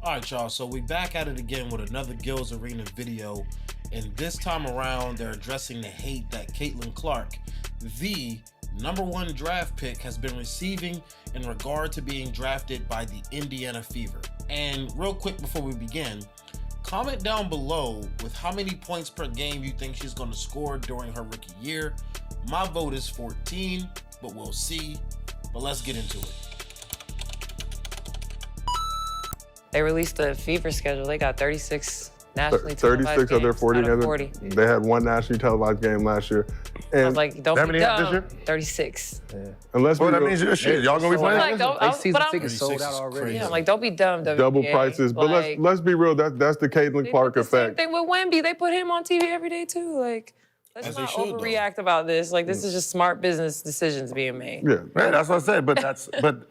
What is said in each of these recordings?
All right, y'all, so we back at it again with another Gils Arena video, and this time around they're addressing the hate that Caitlyn Clark, the #1 draft pick, has been receiving in regard to being drafted by the Indiana Fever. And real quick before we begin, comment down below with how many points per game you think she's going to score during her rookie year. My vote is 14, but we'll see. But let's get into it. They released the Fever schedule. They got 36 nationally televised 36 of their 40 games out of 40. They had one nationally televised game last year. And I was like, don't How be many have this dumb. year? 36. Yeah. Unless Well, that we means shit. Y'all gonna be playing? Like, don't, They season but tickets sold 36 out is already. crazy. yeah, I'm like, don't be dumb, WNBA. double prices. But Like, let's be real. That's the Caitlyn they Clark did the same effect. thing with Wemby. They put him on TV every day too. Like, let's As they not should, though. overreact about this. Like, this is just smart business decisions being made. Yeah. Man, that's what I said. But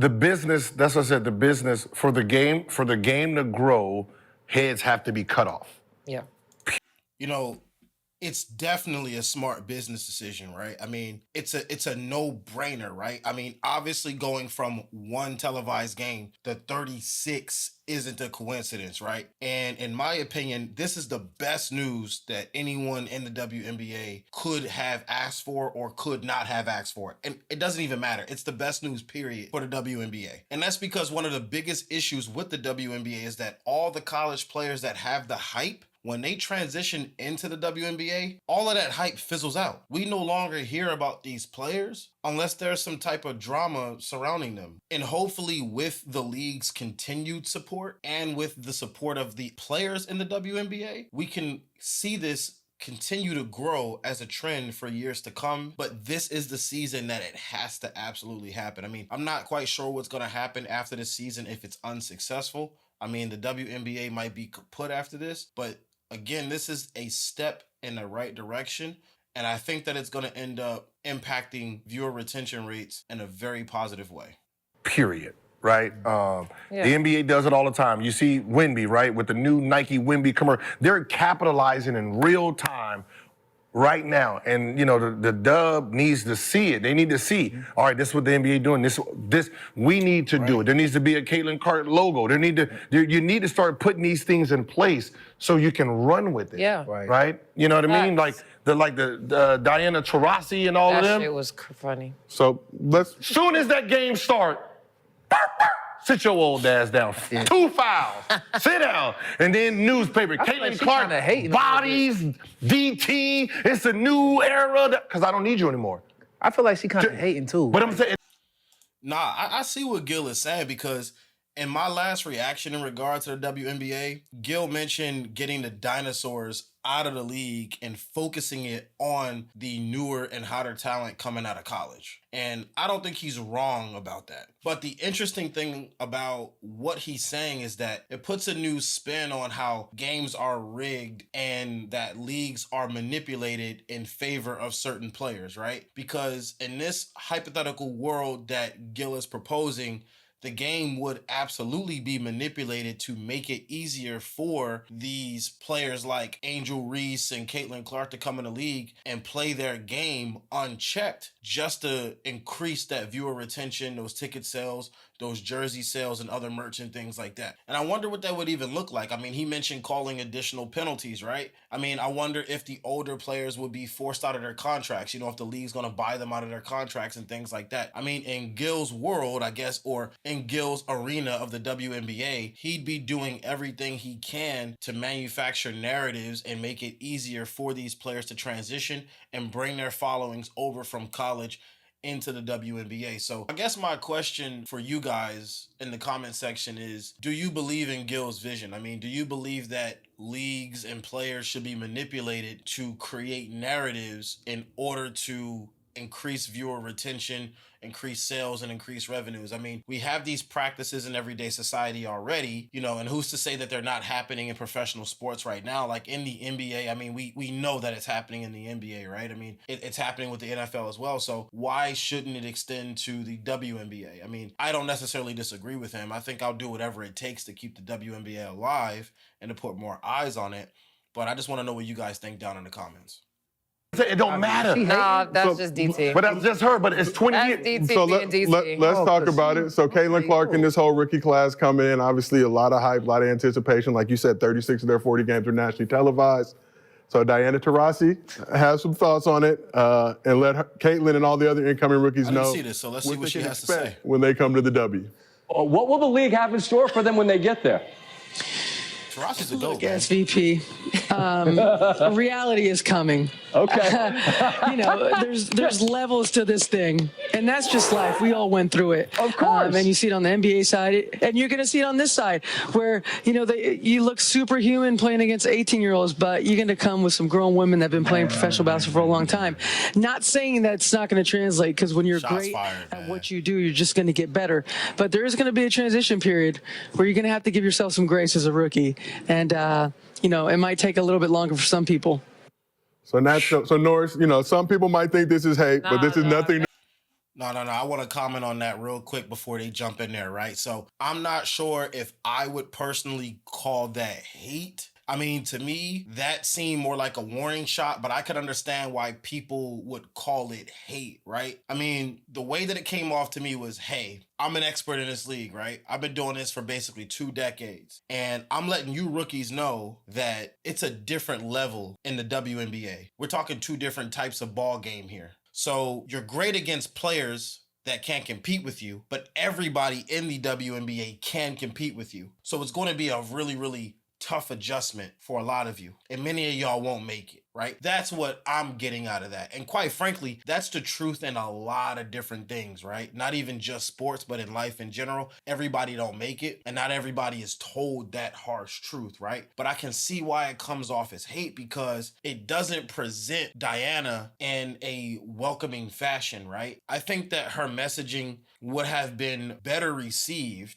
the business. That's what I said. The business for the game to grow, heads have to be cut off. Yeah. You know, it's definitely a smart business decision, right? I mean, it's a no-brainer, right? I mean, obviously going from one televised game to 36 isn't a coincidence, right? And in my opinion, this is the best news that anyone in the WNBA could have asked for or could not have asked for. And it doesn't even matter. It's the best news, period, for the WNBA. And that's because one of the biggest issues with the WNBA is that all the college players that have the hype, when they transition into the WNBA, all of that hype fizzles out. We no longer hear about these players unless there's some type of drama surrounding them. And hopefully with the league's continued support and with the support of the players in the WNBA, we can see this continue to grow as a trend for years to come. But this is the season that it has to absolutely happen. I mean, I'm not quite sure what's going to happen after this season if it's unsuccessful. I mean, the WNBA might be kaput after this, but again, this is a step in the right direction, and I think that it's going to end up impacting viewer retention rates in a very positive way. Period. Right? Yeah. The NBA does it all the time. You see Wemby, right? With the new Nike Wemby commercial. They're capitalizing in real time right now. And, you know, the dub needs to see it. They need to see, all right, this is what the NBA doing. This we need to do it. There needs to be a Caitlyn Clark logo. You need to start putting these things in place so you can run with it. Yeah. Right? You know what I mean? Like the Diana Taurasi and all of That them. shit was funny. So let's. Soon as that game start, sit your old ass down. 2 fouls. Sit down. And then newspaper. feel Caitlyn like she Clark, kinda hating a little bodies, DT. It's a new era. Because I don't need you anymore. I feel like she kind of hating too. But I'm saying, Nah, I see what Gil is saying, because in my last reaction in regard to the WNBA, Gil mentioned getting the dinosaurs out of the league and focusing it on the newer and hotter talent coming out of college. And I don't think he's wrong about that. But the interesting thing about what he's saying is that it puts a new spin on how games are rigged and that leagues are manipulated in favor of certain players, right? Because in this hypothetical world that Gil is proposing, the game would absolutely be manipulated to make it easier for these players like Angel Reese and Caitlyn Clark to come in the league and play their game unchecked, just to increase that viewer retention, those ticket sales, those jersey sales, and other merch and things like that. And I wonder what that would even look like. I mean, he mentioned calling additional penalties, right? I mean, I wonder if the older players would be forced out of their contracts, you know, if the league's gonna buy them out of their contracts and things like that. I mean, in Gil's world, I guess, or in Gil's arena of the WNBA, he'd be doing everything he can to manufacture narratives and make it easier for these players to transition and bring their followings over from college into the WNBA. So I guess my question for you guys in the comment section is, do you believe in Gil's vision? I mean, do you believe that leagues and players should be manipulated to create narratives in order to increase viewer retention, increase sales, and increase revenues? I mean, we have these practices in everyday society already, you know, and who's to say that they're not happening in professional sports right now? Like in the NBA, I mean, we know that it's happening in the NBA, right? I mean, it's happening with the NFL as well. So why shouldn't it extend to the WNBA? I mean, I don't necessarily disagree with him. I think I'll do whatever it takes to keep the WNBA alive and to put more eyes on it. But I just want to know what you guys think down in the comments. It don't matter. Nah, that's So- just DT. But that's just her. But it's 20 That's years. DT So being DT. let's talk Oh, about it. So Caitlyn Clark and this whole rookie class come in. Obviously, a lot of hype, a lot of anticipation. Like you said, 36 of their 40 games are nationally televised. So Diana Taurasi has some thoughts on it, and let Caitlyn and all the other incoming rookies I know didn't see this, so let's see what what they she can has to say. expect when they come to the W. What will the league have in store for them when they get there? Tarasi's a dope. Yes, VP. Reality is coming. Okay. There's levels to this thing, and that's just life. We all went through it. Of course. And you see it on the NBA side, and you're going to see it on this side, where you look superhuman playing against 18-year-olds, but you're going to come with some grown women that have been playing professional basketball for a long time. Not saying that it's not going to translate, because when you're Shots great fired, at man. what you do, you're just going to get better. But there is going to be a transition period where you're going to have to give yourself some grace as a rookie, and it might take a little bit longer for some people. So Norris, some people might think this is hate, but this is nothing. No. I want to comment on that real quick before they jump in there, right? So I'm not sure if I would personally call that hate. I mean, to me, that seemed more like a warning shot, but I could understand why people would call it hate, right? I mean, the way that it came off to me was, hey, I'm an expert in this league, right? I've been doing this for basically 2 decades, and I'm letting you rookies know that it's a different level in the WNBA. We're talking 2 different types of ball game here. So you're great against players that can't compete with you, but everybody in the WNBA can compete with you. So it's going to be a really, really tough adjustment for a lot of you, and many of y'all won't make it, right? That's what I'm getting out of that. And quite frankly, that's the truth in a lot of different things, right? Not even just sports, but in life in general. Everybody don't make it, and not everybody is told that harsh truth, right? But I can see why it comes off as hate, because it doesn't present Diana in a welcoming fashion, right? I think that her messaging would have been better received,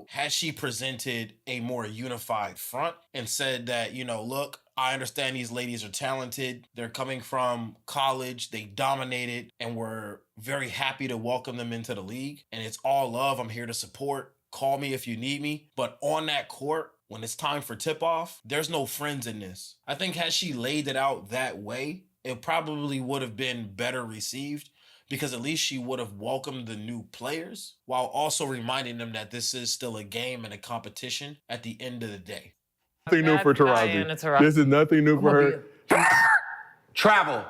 had she presented a more unified front and said that, look, I understand these ladies are talented. They're coming from college. They dominated, and we're very happy to welcome them into the league. And it's all love. I'm here to support. Call me if you need me. But on that court, when it's time for tip-off, there's no friends in this. I think had she laid it out that way, it probably would have been better received, because at least she would have welcomed the new players while also reminding them that this is still a game and a competition at the end of the day. Nothing new for Diana Taurasi. Taurasi. This is nothing new for her. Travel.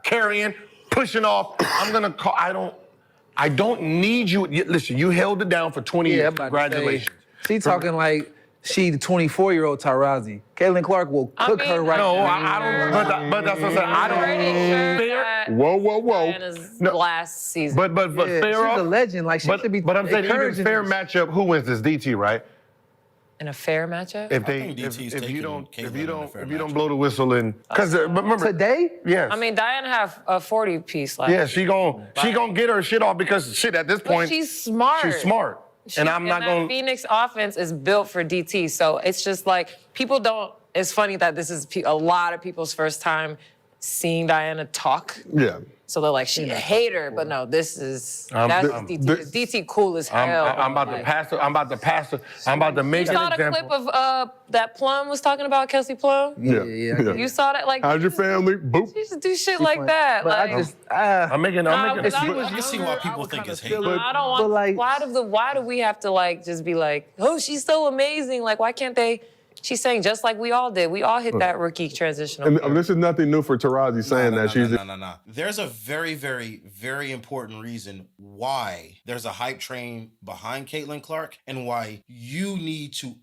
Carrying, pushing off. I'm going to call. I don't need you. Listen, you held it down for 20 years. Congratulations. She talking like she the 24-year-old Taurasi. Caitlyn Clark will cook her right No, now. I don't. But that's what I'm saying. I don't. Pretty sure that Whoa. Diana's last season. But Yeah, fair she's off. a legend. Like, she should be But I'm saying even encouraging fair this. matchup. Who wins this? DT, right? In a fair matchup? If think DT's if taking you don't Caitlyn in a fair matchup. blow the whistle and because remember Today? yes. I mean, Diana have a 40-piece last yeah, she gon' get her shit off because shit at this But point she's smart. she's smart. And I'm not that going. Phoenix offense is built for DT, so it's just like people don't. It's funny that this is a lot of people's first time seeing Diana talk. Yeah. So they're like, she a hater, but no, this is that's DT. this- DT cool as hell. I'm about to pass her. I'm about to pass her. I'm about to You make an saw the example. clip of that Plum was talking about Kelsey Plum. Yeah. You saw that, like How's your family? Boop. she just do shit like that. But Like, I just, I'm making. Nah, I'm but making. I I can see why people think it's hate. I don't want. But, like- Why do we have to like just be like, oh, she's so amazing? Like, why can't they? She's saying just like we all did. We all hit that rookie transitional. And this is nothing new for Taurasi saying that she's. No. There's a very, very, very important reason why there's a hype train behind Caitlyn Clark and why you need to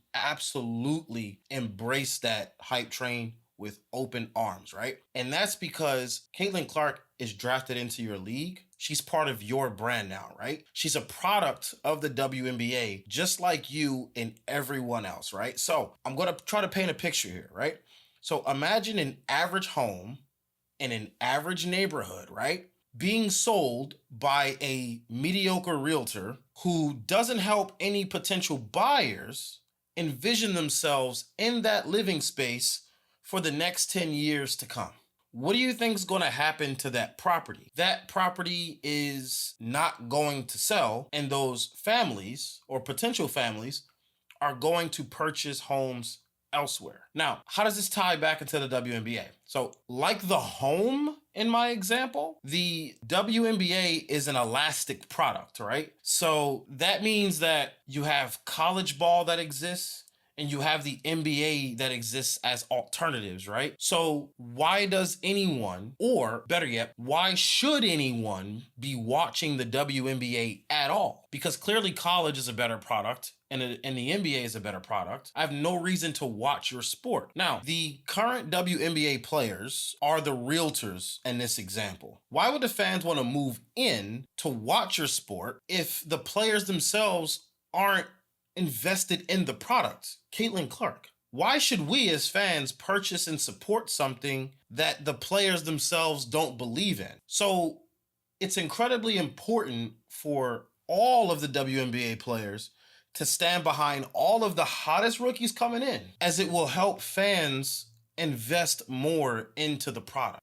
absolutely embrace that hype train with open arms, right? And that's because Caitlyn Clark is drafted into your league. She's part of your brand now, right? She's a product of the WNBA, just like you and everyone else, right? So I'm going to try to paint a picture here, right? So imagine an average home in an average neighborhood, right? Being sold by a mediocre realtor who doesn't help any potential buyers envision themselves in that living space for the next 10 years to come. What do you think is going to happen to that property? That property is not going to sell, and those families or potential families are going to purchase homes elsewhere. Now, how does this tie back into the WNBA? So, like the home in my example, the WNBA is an elastic product, right? So that means that you have college ball that exists and you have the NBA that exists as alternatives, right? So why does anyone, or better yet, why should anyone be watching the WNBA at all? Because clearly college is a better product and the NBA is a better product. I have no reason to watch your sport. Now, the current WNBA players are the realtors in this example. Why would the fans want to move in to watch your sport if the players themselves aren't invested in the product? Caitlyn Clark. Why should we as fans purchase and support something that the players themselves don't believe in? So it's incredibly important for all of the WNBA players to stand behind all of the hottest rookies coming in, as it will help fans invest more into the product.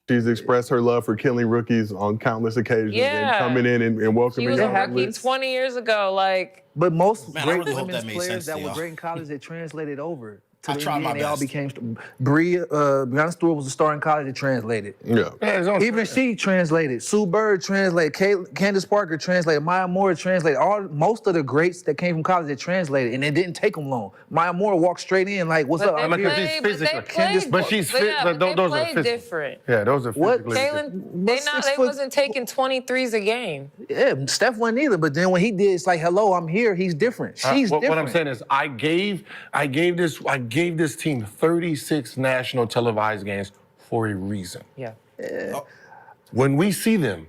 She's expressed her love for killing rookies on countless occasions and coming in and welcoming She was a them. rookie 20 years ago. Like, But most Man, I great really hope women's that made players sense that to were y'all. great in college, they translated over to I the tried NBA, my and they all best. became Breonna Stewart was a star in college. It translated. Yeah. Even she translated. Sue Bird translated. Candace Parker translated. Maya Moore translated. Most of the greats that came from college, they translated, and it didn't take them long. Maya Moore walked straight in like, "What's up?" they I'm Look here. at these physically. but she's but fit. yeah, but but they those are played physical. different. Yeah, those are What? physically different. Caitlyn, they 6 foot- wasn't taking 23s a game. Yeah, Steph wasn't either. But then when he did, it's like, "Hello, I'm here." He's different. She's different. What I'm saying is, I gave this team 36 national televised games for a reason. Yeah. When we see them,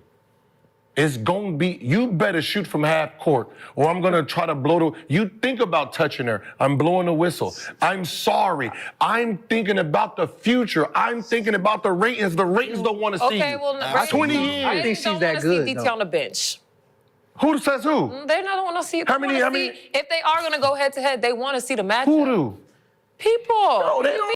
it's gonna be, you better shoot from half court, or I'm gonna try to blow you think about touching her, I'm blowing the whistle. I'm sorry. I'm thinking about the future. I'm thinking about the ratings. The ratings don't want to see Okay, you. well, That's 20 years. I think she's don't that wanna good, see DT though. on the bench. Who says who? They don't want to see. How many- If they are going to go head to head, they want to see the matchup. Who do? People. No, they don't.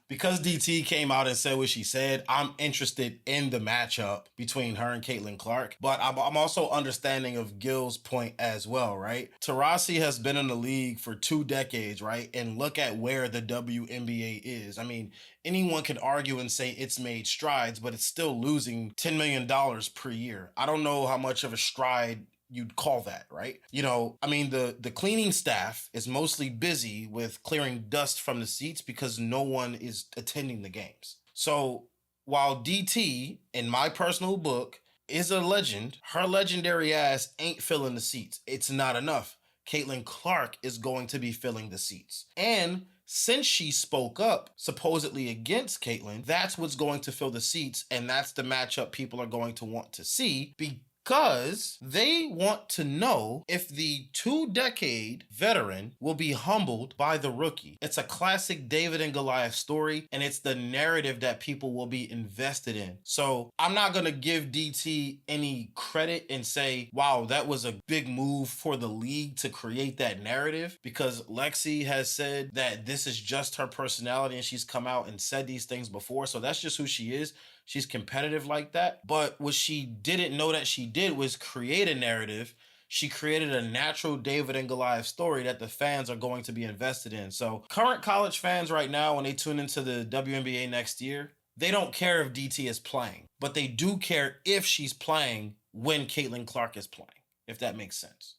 Because DT came out and said what she said, I'm interested in the matchup between her and Caitlyn Clark. But I'm also understanding of Gil's point as well, right? Taurasi has been in the league for 2 decades, right? And look at where the WNBA is. I mean, anyone could argue and say it's made strides, but it's still losing $10 million per year. I don't know how much of a stride you'd call that, right? You know, I mean, the cleaning staff is mostly busy with clearing dust from the seats because no one is attending the games. So while DT, in my personal book, is a legend, her legendary ass ain't filling the seats. It's not enough. Caitlyn Clark is going to be filling the seats. And since she spoke up supposedly against Caitlyn, that's what's going to fill the seats, and that's the matchup people are going to want to see because they want to know if the 2-decade veteran will be humbled by the rookie. It's a classic David and Goliath story, and it's the narrative that people will be invested in. So I'm not going to give DT any credit and say, wow, that was a big move for the league to create that narrative, because Lexi has said that this is just her personality and she's come out and said these things before. So that's just who she is. She's competitive like that. But what she didn't know that she did was create a narrative. She created a natural David and Goliath story that the fans are going to be invested in. So current college fans right now, when they tune into the WNBA next year, they don't care if DT is playing, but they do care if she's playing when Caitlyn Clark is playing, if that makes sense.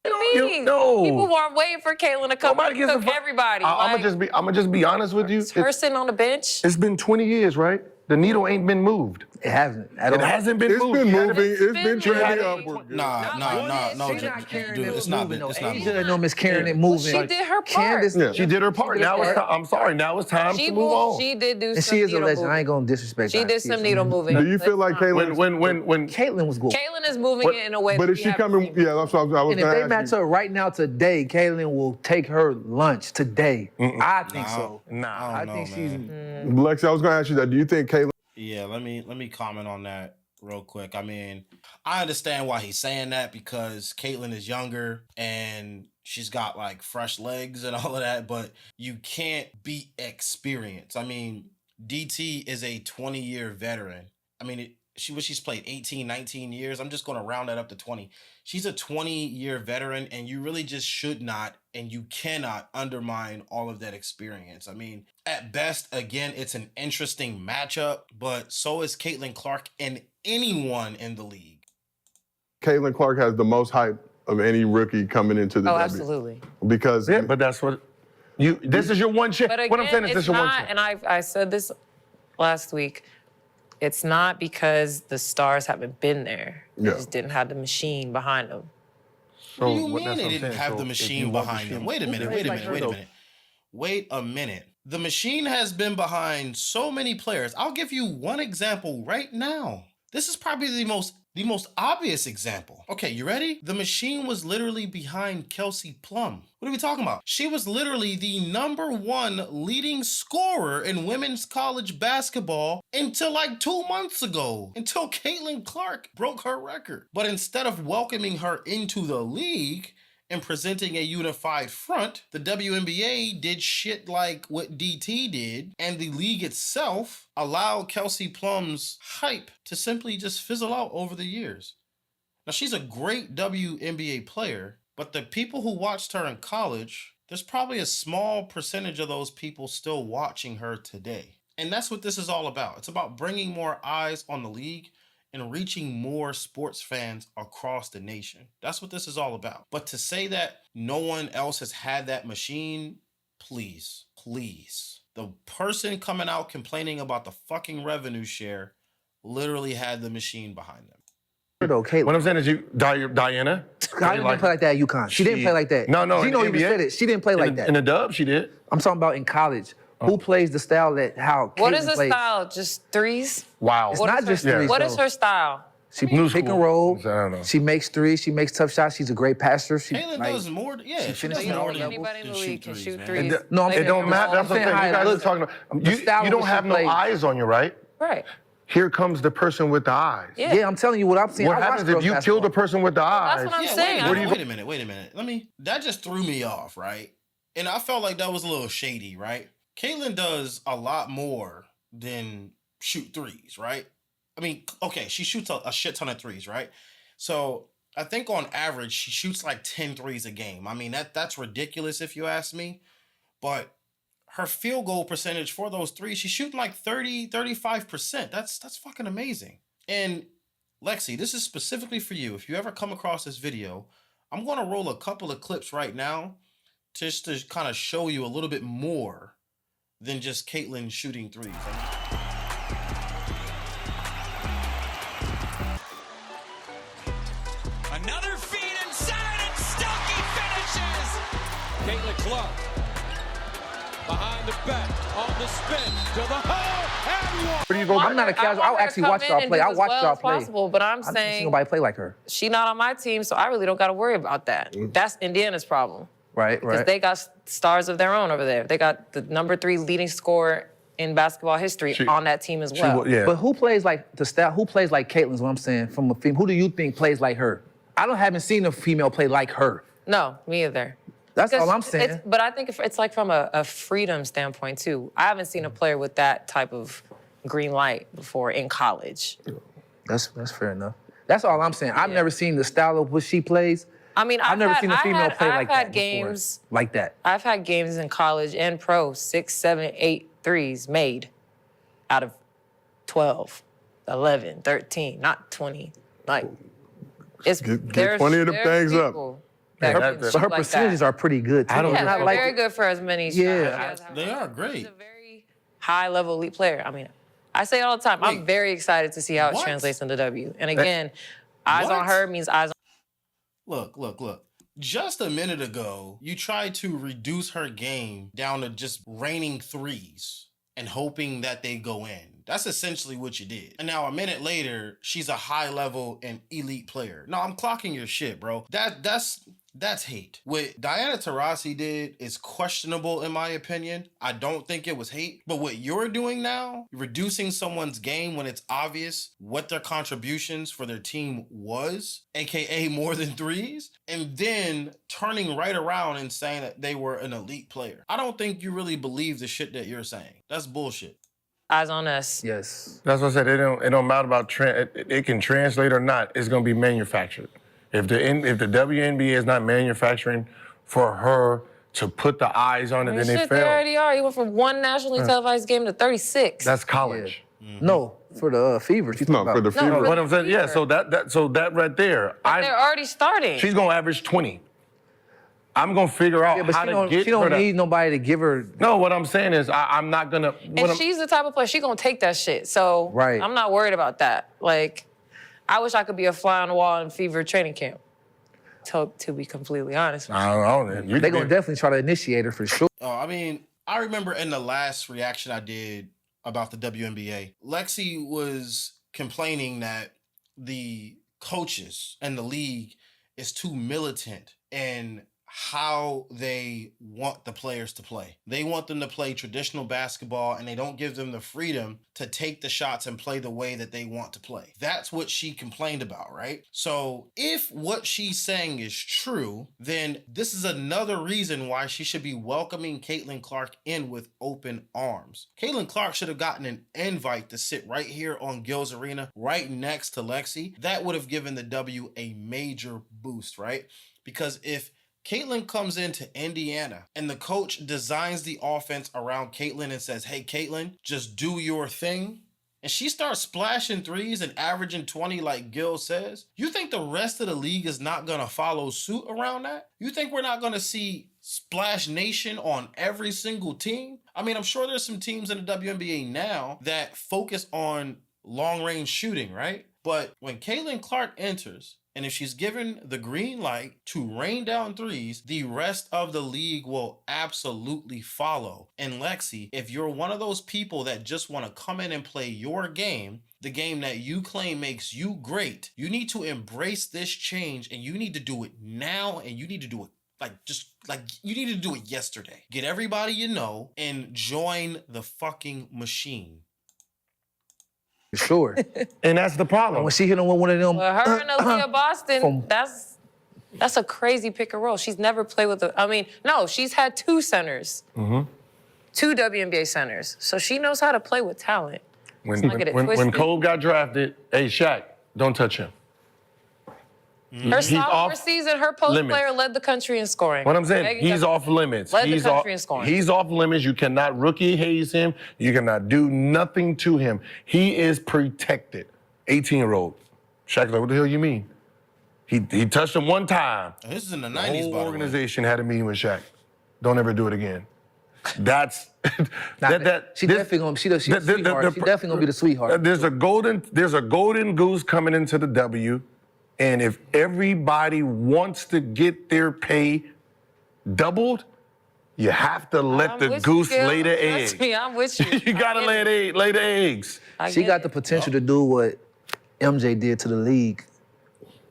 No. People were waiting for Caitlyn to come and cook everybody. I'm gonna just be honest with you. Her sitting on the bench. It's been 20 years, right? The needle ain't been moved. It hasn't. It hasn't been It's moved. been yet. moving. It's been trending moving. upward. No, She's not carrying dude, it it's not. moving, It's though. not. Asia moving. no Miss carrying it moving. She did her part. Candace, Yeah. She did her part. Now it's time. I'm sorry. Now it's time to move on. She did do and some she is a needle legend. moving. I ain't gonna disrespect her. She did some needle moving. Do you feel like Caitlyn? When Caitlyn was good. Caitlyn is moving it in a way But that is we she haven't coming? seen. Yeah, that's what I was And if going they to match ask you. up right now today, Caitlyn will take her lunch today. I think so. Nah. I think she's. Lexi, I was going to ask you that. Do you think Caitlyn? Yeah, let me comment on that real quick. I mean, I understand why he's saying that because Caitlyn is younger and she's got like fresh legs and all of that, but you can't beat experience. I mean, DT is a 20-year veteran. I mean, she's played 18, 19 years. I'm just going to round that up to 20. She's a 20-year veteran, and you really just should not and you cannot undermine all of that experience. I mean, at best, again, it's an interesting matchup, but so is Caitlyn Clark and anyone in the league. Caitlyn Clark has the most hype of any rookie coming into the Oh, W. absolutely. Because Yeah, but that's what this is your one chance. But again, What I'm saying is this it's is your one not, chance. and I said this last week, it's not because the stars haven't been there. They Yeah. just didn't have the machine behind them. What do you what- mean that's they what I'm didn't saying. have So the if machine you want behind them? machine- Wait a minute, wait a minute, wait a minute. Wait a minute. The machine has been behind so many players. I'll give you one example right now. This is probably the most obvious example. Okay, you ready? The machine was literally behind Kelsey Plum. What are we talking about? She was literally the #1 leading scorer in women's college basketball until like 2 months ago, until Caitlyn Clark broke her record. But instead of welcoming her into the league and presenting a unified front, the WNBA did shit like what DT did, and the league itself allowed Kelsey Plum's hype to simply just fizzle out over the years. Now, she's a great WNBA player, but the people who watched her in college, there's probably a small percentage of those people still watching her today. And that's what this is all about. It's about bringing more eyes on the league and reaching more sports fans across the nation. That's what this is all about. But to say that no one else has had that machine, please. The person coming out complaining about the fucking revenue share literally had the machine behind them. Though, Caitlyn. What I'm saying is Diana. Kyle didn't play like that at UConn. She didn't play like that. No, in Gino the even NBA? said it. She didn't play like that. In the dub, she did. I'm talking about in college. Who plays the style that how What Caitlyn is the plays? style? Just threes? Wow. It's What not is just her, threes. What though. is her style? She New pick school. and roll. I don't know. She makes threes. She makes tough shots. She's a great passer. She Caitlyn like, does more. Yeah, she finishes does at more all than levels. Anybody in the than league can shoot man. threes. No, I'm Play saying It don't pick matter. and That's what I'm saying saying. how You it guys are looks. talking about. The style You of don't what have she no plays. eyes on you, right? roll. Right. Here comes the person with the eyes. Yeah. yeah, I'm telling you what I'm seeing. What I watch happens if girls you kill the basketball. person with the eyes? That's what I'm Yeah, saying. wait a minute. That just threw me off, right? And I felt like that was a little shady, right? Caitlyn does a lot more than shoot threes, right? I mean, okay, she shoots a shit ton of threes, right? So I think on average, she shoots like 10 threes a game. I mean, that's ridiculous if you ask me. But her field goal percentage for those threes, she's shooting like 30, 35%. That's fucking amazing. And Lexi, this is specifically for you. If you ever come across this video, I'm going to roll a couple of clips right now just to kind of show you a little bit more than just Caitlyn shooting threes. Another feed inside, and Stuckey finishes! Caitlyn Clark behind the back, on the spin, to the hole, and one! Where do you go? I'm not a casual. I'll actually watch y'all play. I'll watch y'all play. Possible, but I'm I don't see saying nobody play like her. she not on my team, so I really don't got to worry about that. That's Indiana's problem. Right, Because they got stars of their own over there. They got the #3 leading scorer in basketball history on that team as well. Yeah. But who plays like the style? Who plays like Caitlyn's? What I'm saying from a female. Who do you think plays like her? Haven't seen a female play like her. No, me either. That's Because all I'm saying. But I think it's like from a freedom standpoint too. I haven't seen a player with that type of green light before in college. That's fair enough. That's all I'm saying. I've never seen the style of what she plays. I mean, I've never seen a female play like that I've had games before. Like that. I've had games in college and pro, 6, 7, 8 threes made out of 12, 11, 13, not 20. Like, it's Get there's- 20 of them there's things up. people Yeah, that that- can but shoot But her like percentages that. are pretty good too. I don't Yeah, know. they're very good for as many shots. Yeah. They are great. She's a very high-level elite player. I mean, I say it all the time. Wait. I'm very excited to see how it What? translates into W. And again, eyes What? on her means eyes on Look. Just a minute ago, you tried to reduce her game down to just raining threes and hoping that they go in. That's essentially what you did. And now a minute later, she's a high level and elite player. No, I'm clocking your shit, bro. That's hate. What Diana Taurasi did is questionable in my opinion. I don't think it was hate. But what you're doing now, reducing someone's game when it's obvious what their contributions for their team was, aka more than threes, and then turning right around and saying that they were an elite player. I don't think you really believe the shit that you're saying. That's bullshit. Eyes on us. Yes. That's what I said. It don't matter about it can translate or not. It's gonna be manufactured. If the WNBA is not manufacturing for her to put the eyes on it, then they Shit, fail. they already are. He went from one nationally televised game to 36. That's college. No, for the Fevers. You No, talking for the about. Fever. for What the I'm saying, yeah. Fever. So that right there, They're already starting. she's gonna average 20. I'm gonna figure out Yeah, but how she to don't, get she don't her need nobody to give her. No, what I'm saying is I'm not gonna. And she's the type of player, she gonna take that shit. So Right. I'm not worried about that. Like, I wish I could be a fly on the wall in Fever training camp, to be completely honest with you. I don't know. They gonna definitely try to initiate her for sure. I mean, I remember in the last reaction I did about the WNBA, Lexi was complaining that the coaches and the league is too militant in how they want the players to play. They want them to play traditional basketball, and they don't give them the freedom to take the shots and play the way that they want to play. That's what she complained about, right? So if what she's saying is true, then this is another reason why she should be welcoming Caitlyn Clark in with open arms. Caitlyn Clark should have gotten an invite to sit right here on Gils Arena, right next to Lexi. That would have given the W a major boost, right? Because if Caitlyn comes into Indiana and the coach designs the offense around Caitlyn and says, hey, Caitlyn, just do your thing, and she starts splashing threes and averaging 20 like Gil says, you think the rest of the league is not going to follow suit around that? You think we're not going to see Splash Nation on every single team? I mean, I'm sure there's some teams in the WNBA now that focus on long-range shooting, right? But when Caitlyn Clark enters, and if she's given the green light to rain down threes, the rest of the league will absolutely follow. And Lexi, if you're one of those people that just want to come in and play your game, the game that you claim makes you great, you need to embrace this change, and you need to do it now, and you need to do it you need to do it yesterday. Get everybody you know and join the fucking machine. For sure. And that's the problem. When she hit him with one of them. But her and Aaliyah Boston, that's a crazy pick and roll. She's never played with she's had two centers. Two WNBA centers. So she knows how to play with talent. When Cole got drafted, hey, Shaq, don't touch him. Her sophomore season, her post player led the country in scoring. What I'm saying, he's off limits. Led the country in scoring. He's off limits. You cannot rookie haze him. You cannot do nothing to him. He is protected. 18-year-old. Shaq's like, what the hell you mean? He touched him one time. This is in the 90s, The by whole the way. organization had a meeting with Shaq. Don't ever do it again. That's She definitely gonna be the sweetheart. There's a golden goose coming into the W, and if everybody wants to get their pay doubled, you have to let the goose lay the eggs. Trust me, I'm with you. You gotta lay the eggs. She got the potential to do what MJ did to the league.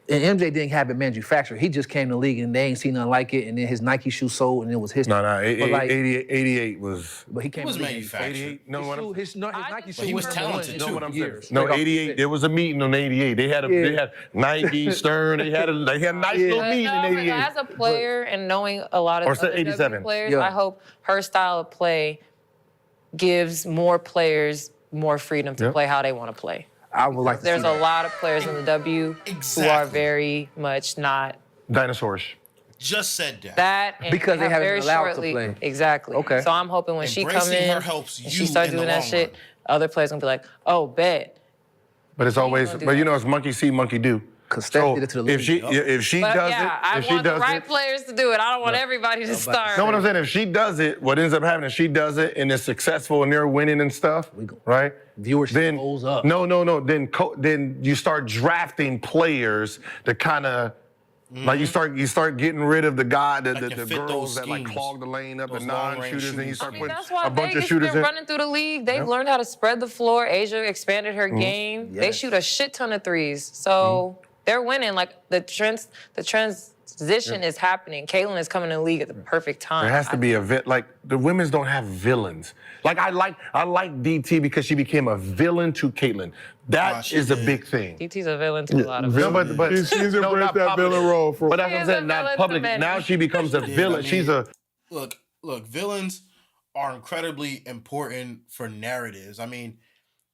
And MJ didn't have it manufactured. He just came to the league and they ain't seen nothing like it. And then his Nike shoe sold and it was his. No, 88 was. But he came. It was to the league. manufactured. 88. No, his Nike shoe. he was talented for too. what I'm years. saying. No, Straight off the 88. set. There was a meeting on 88. They had Nike, Stern. They had a nice little meeting in 88. As a player and knowing a lot of Or other 87. players, Yeah. I hope her style of play gives more players more freedom to play how they want to play. I would like to There's see a that. lot of players in the W who are Exactly. very much not Dinosaurs. Just said that. that. And Because they have haven't very been allowed to shortly, play. Exactly. Okay. So I'm hoping when she comes Embracing in her helps and you she starts in the doing that long shit, run. other players gonna be like, oh, bet. But it's always, gonna do but you that. know, it's monkey see, monkey do. 'Cause Steph did it to the if league. she But does yeah, it, I if she want the does right it. players to do it. I don't want everybody to start. No, what I'm saying, if she does it, what ends up happening is she does it and it's successful and they're winning and stuff, right? Viewership goes up. No. Then you start drafting players to kind of like you start getting rid of the guy, the can fit girls those that like schemes. clog the lane up, the Those long-range non-shooters, and you shooters. start I mean, putting that's why a bunch Vegas of shooters been in. running through the league. They've learned how to spread the floor. Asia expanded her game. They Yes. shoot a shit ton of threes. So they're winning. Like the transition is happening. Caitlyn is coming in the league at the perfect time. There has to be like the women's don't have villains. Like I like DT because she became a villain to Caitlyn. That she is a did. big thing. DT's a villain to a lot of No, people. but She's embraced not that public. villain role for. But that's She what I'm is a saying, not villain to public. many. Now she becomes a Yeah, villain. I mean, She's a Look, villains are incredibly important for narratives. I mean,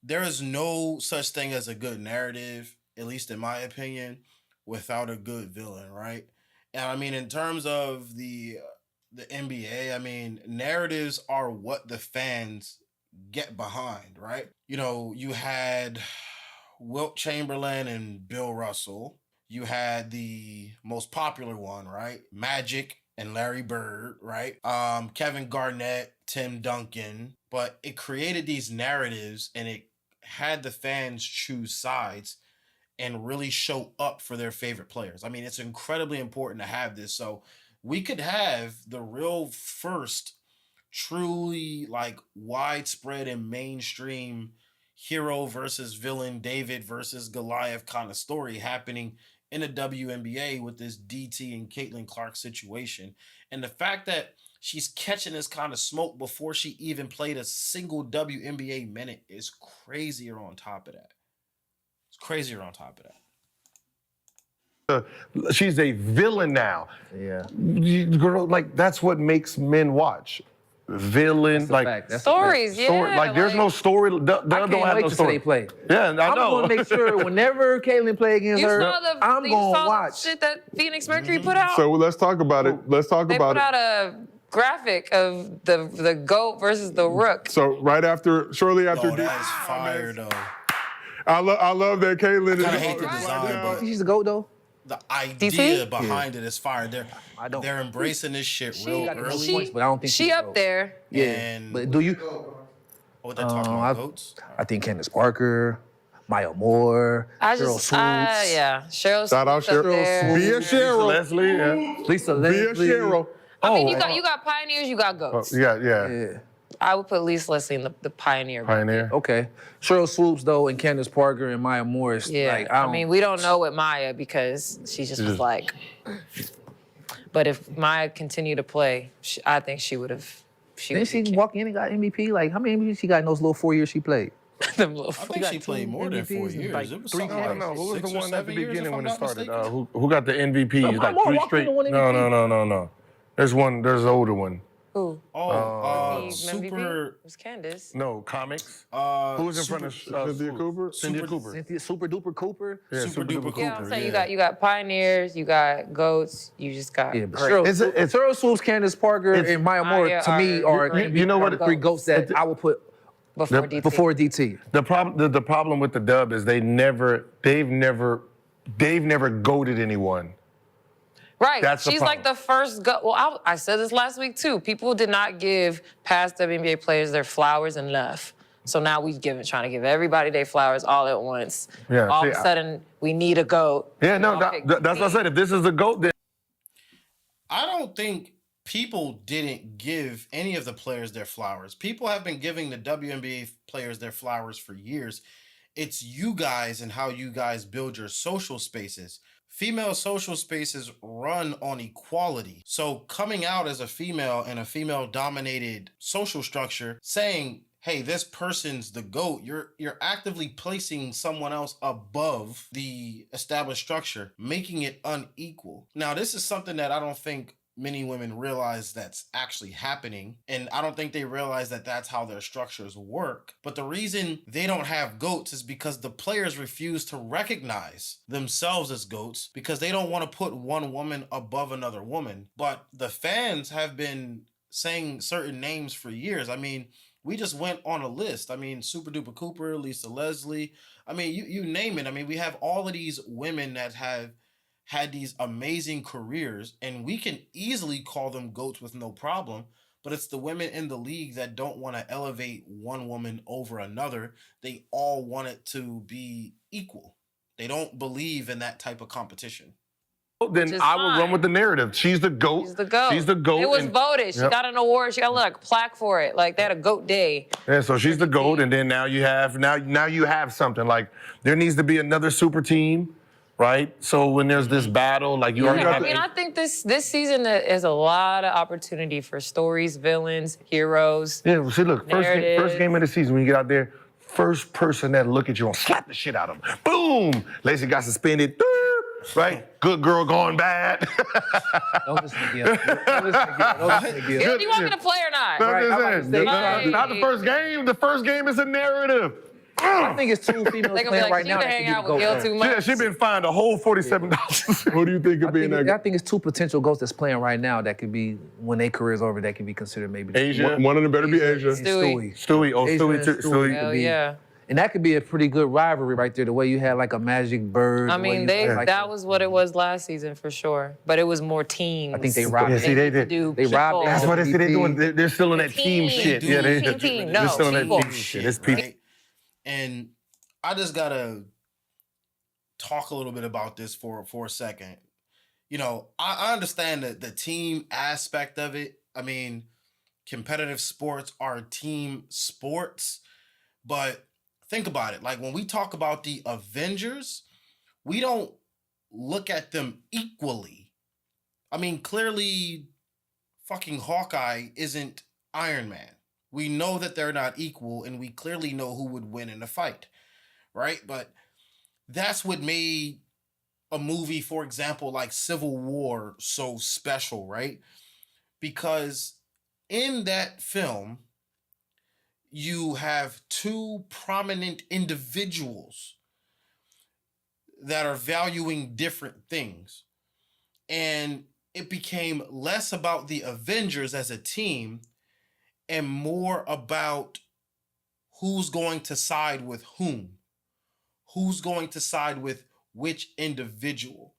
there is no such thing as a good narrative, at least in my opinion, without a good villain, right? And I mean, in terms of the NBA, I mean, narratives are what the fans get behind, right? You know, you had Wilt Chamberlain and Bill Russell. You had the most popular one, right? Magic and Larry Bird, right? Kevin Garnett, Tim Duncan. But it created these narratives and it had the fans choose sides and really show up for their favorite players. I mean, it's incredibly important to have this. So we could have the real first truly like widespread and mainstream hero versus villain, David versus Goliath kind of story happening in the WNBA with this DT and Caitlyn Clark situation. And the fact that she's catching this kind of smoke before she even played a single WNBA minute is crazier on top of that. It's crazier on top of that. She's a villain now. Yeah. Girl, like, that's what makes men watch. Villain, like Stories, yeah. Like, there's no story. I can't wait to see they play. Yeah, I know. I'm going to make sure whenever Caitlyn play against her, I'm you going to saw watch. the shit that Phoenix Mercury put out? So let's talk about it. Let's talk They about put out it. a graphic of the GOAT versus the Rook. So shortly after, Yo, that is fire though. I love that Caitlyn. I hate the design, but She's the GOAT, though. the idea DT? behind it is fire. They're embracing this shit real early. Points, but I don't think She she's up GOAT. there. Yeah. And But do you? what they're talking about, goats? I think Candace Parker, Maya Moore, Cheryl Swoops. Yeah, Cheryl Shout out Swoops up Cheryl. there. Be a Cheryl. Leslie, yeah. Lisa Be a Leslie. Cheryl. I mean, you got pioneers, you got goats. Yeah. Yeah. I would put Lisa Leslie in the pioneer. Pioneer. Okay. Cheryl Swoops, though, and Candace Parker and Maya Morris. Yeah, Like, I mean, we don't know with Maya because she just was like. But if Maya continued to play, I think she would have. Didn't she walk in and got MVP? Like, how many MVPs she got in those little 4 years she played? Them little I think she played more than 4 MVPs and, years. like, it was 3 something I like don't know. Who was 6 the or one at the 7 years, beginning if when I'm it not started? mistaken. Who got the MVP? Maya Like Moore 3 walked straight. in and won MVP. No. There's an older one. Who? Super. It was Candace. No, comics. Who was in front of Cynthia Cooper? Cynthia Cooper. Cynthia Super Duper Cooper. Yeah, Super duper Yeah, I'm Cooper. saying Yeah. you got pioneers, you got goats, you just got Yeah, but great. Cheryl Swoops, Candace Parker, and Maya Moore, Maya to me, are are great. You know what? the 3 GOATs that I would put before DT. before DT. The problem with the dub is they've never goated anyone. Right. That's the She's like problem. the first GOAT. Well, I said this last week too. People did not give past WNBA players their flowers enough. So now trying to give everybody their flowers all at once. Yeah, All see, of a sudden, we need a GOAT. Yeah, no, I'll pick that's what I said. If this is a GOAT, then I don't think people didn't give any of the players their flowers. People have been giving the WNBA players their flowers for years. It's you guys and how you guys build your social spaces. Female social spaces run on equality. So coming out as a female in a female-dominated social structure, saying, hey, this person's the GOAT, you're actively placing someone else above the established structure, making it unequal. Now, this is something that I don't think many women realize that's actually happening, and I don't think they realize that that's how their structures work. But the reason they don't have GOATs is because the players refuse to recognize themselves as GOATs because they don't want to put one woman above another woman. But the fans have been saying certain names for years. I mean, we just went on a list. I mean, Super Duper Cooper, Lisa Leslie. I mean, you name it. I mean, we have all of these women that have had these amazing careers, and we can easily call them GOATs with no problem, but it's the women in the league that don't want to elevate one woman over another. They all want it to be equal. They don't believe in that type of competition. then I will run with the narrative. She's the GOAT. She's the GOAT. She's the GOAT. It was voted. She got an award. She got like a plaque for it. Like they had a GOAT day. Yeah, so she's the GOAT, and then now you have something. Like there needs to be another super team. Right, so when there's this battle, like you already I have. mean, I think this season is a lot of opportunity for stories, villains, heroes. Yeah, see, look, first narratives. game of the season when you get out there, first person that look at you and slap the shit out of them. Boom! Lacey got suspended. right? Good girl going bad. Don't listen to Gil. Don't listen to Gil. Don't listen to Gil. Do you want me to play or not? No, I'm Right, just I'm about to saying, say, not the first game. The first game is a narrative. I think it's two females They gonna be playing like, right she now can that hang can out get with Gil goats. too much. Yeah, she been fined a whole $47. Who do you think could be in I that? think it's two potential goats that's playing right now that could be, when their career's over, that can be considered maybe. Asia, One of them better be Asia. Stewie. Stewie, oh Asia Stewie, and too, Stewie. Hell could be. yeah. And that could be a pretty good rivalry right there, the way you had like a Magic Bird. I the way mean, you they had, like, that was what it was last season for sure. But it was more teams. I think they robbed Yeah, it. see, they need to did. do They robbed people. it. That's what they say they're doing. MVP. They're still in that team shit. Yeah, Team. they're No, still in that people. team shit. It's people. Right? And I just gotta talk a little bit about this for a second. You know, I understand the team aspect of it. I mean, competitive sports are team sports, but think about it. Like when we talk about the Avengers, we don't look at them equally. I mean, clearly, fucking Hawkeye isn't Iron Man. We know that they're not equal, and we clearly know who would win in a fight, right? But that's what made a movie, for example, like Civil War so special, right? Because in that film, you have two prominent individuals that are valuing different things. And it became less about the Avengers as a team and more about who's going to side with whom, who's going to side with which individual.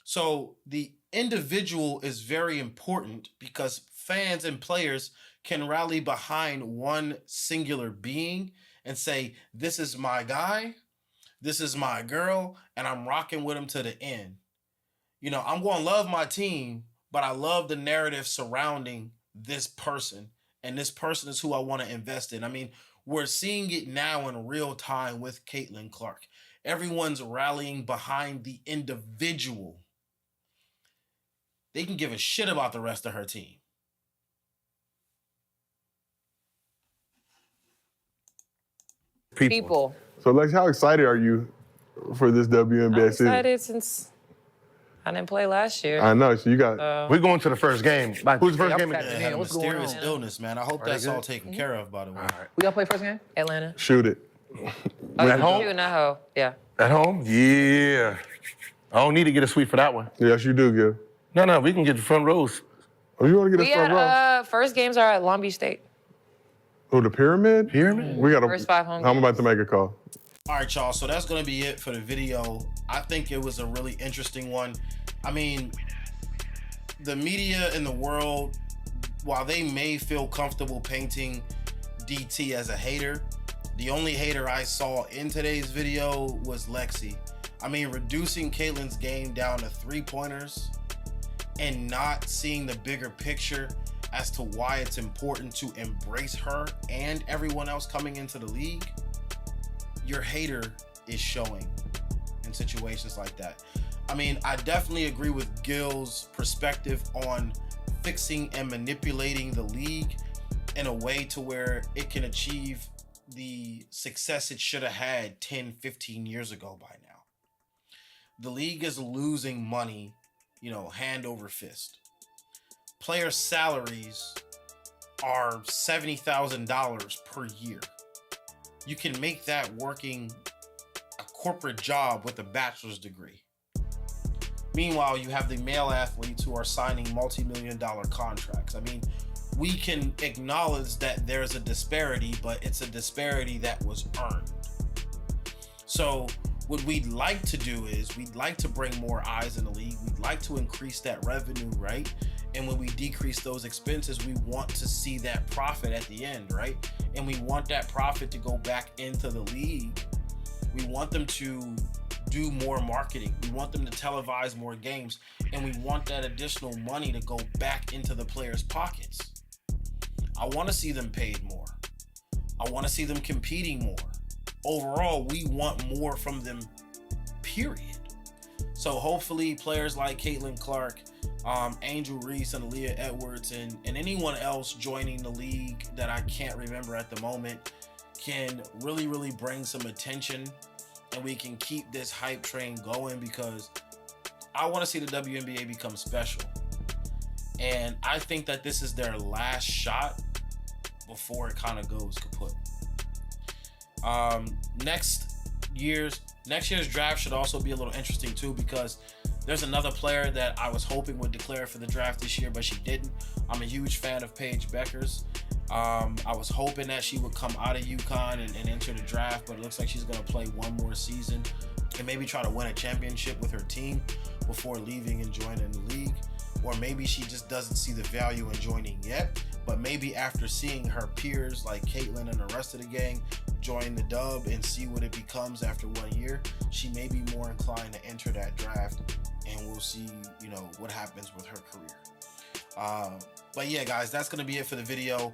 So the individual is very important because fans and players can rally behind one singular being and say, this is my guy, this is my girl, and I'm rocking with him to the end. You know, I'm going to love my team, but I love the narrative surrounding this person, and this person is who I want to invest in. I mean, we're seeing it now in real time with Caitlyn Clark. Everyone's rallying behind the individual. They can give a shit about the rest of her team. People. So, Lex, how excited are you for this WNBA I'm season? excited since I didn't play last year. I know. So you got. We're going to the first game. Who's the first game I'm again? excited. Had a what's going mysterious on? illness, man. I hope they that's all good? taken care of, by the way. We got to play first game? Atlanta. Shoot it. At home? Shooting that hoe. Yeah. At home? Yeah. I don't need to get a suite for that one. Yes, you do, Gil. No, we can get the front rows. Oh, you want to get We a front row? had first games are at Long Beach State. Oh, the pyramid? Pyramid? We got to. First 5 home I'm games. about to make a call. All right, y'all. So that's going to be it for the video. I think it was a really interesting one. I mean, the media in the world, while they may feel comfortable painting DT as a hater, the only hater I saw in today's video was Lexi. I mean, reducing Caitlyn's game down to 3-pointers and not seeing the bigger picture as to why it's important to embrace her and everyone else coming into the league, your hater is showing in situations like that. I mean, I definitely agree with Gil's perspective on fixing and manipulating the league in a way to where it can achieve the success it should have had 10, 15 years ago by now. The league is losing money, hand over fist. Player salaries are $70,000 per year. You can make that working a corporate job with a bachelor's degree. Meanwhile, you have the male athletes who are signing multi-million-dollar contracts. I mean, we can acknowledge that there's a disparity, but it's a disparity that was earned. So what we'd like to do is we'd like to bring more eyes in the league. We'd like to increase that revenue, right? And when we decrease those expenses, we want to see that profit at the end, right? And we want that profit to go back into the league. We want them to do more marketing. We want them to televise more games. And we want that additional money to go back into the players' pockets. I want to see them paid more. I want to see them competing more. Overall, we want more from them, period. So hopefully players like Caitlyn Clark, Angel Reese and Aaliyah Edwards and anyone else joining the league that I can't remember at the moment can really, really bring some attention, and we can keep this hype train going, because I want to see the WNBA become special. And I think that this is their last shot before it kind of goes kaput. Next year's draft should also be a little interesting too, because there's another player that I was hoping would declare for the draft this year, but she didn't. I'm a huge fan of Paige Beckers. I was hoping that she would come out of UConn and enter the draft, but it looks like she's going to play one more season and maybe try to win a championship with her team before leaving and joining the league. Or maybe she just doesn't see the value in joining yet, but maybe after seeing her peers like Caitlyn and the rest of the gang join the dub and see what it becomes after 1 year, she may be more inclined to enter that draft, and we'll see, you know, what happens with her career. But yeah, guys, that's going to be it for the video.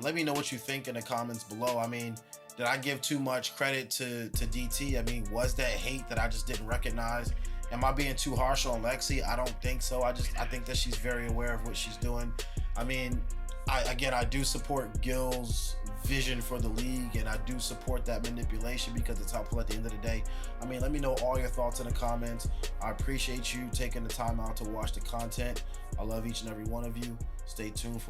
Let me know what you think in the comments below. I mean, did I give too much credit to DT? I mean, was that hate that I just didn't recognize? Am I being too harsh on Lexi? I don't think so. I think that she's very aware of what she's doing. I mean, I do support Gils' vision for the league, and I do support that manipulation because it's helpful at the end of the day. I mean, let me know all your thoughts in the comments. I appreciate you taking the time out to watch the content. I love each and every one of you. Stay tuned for more.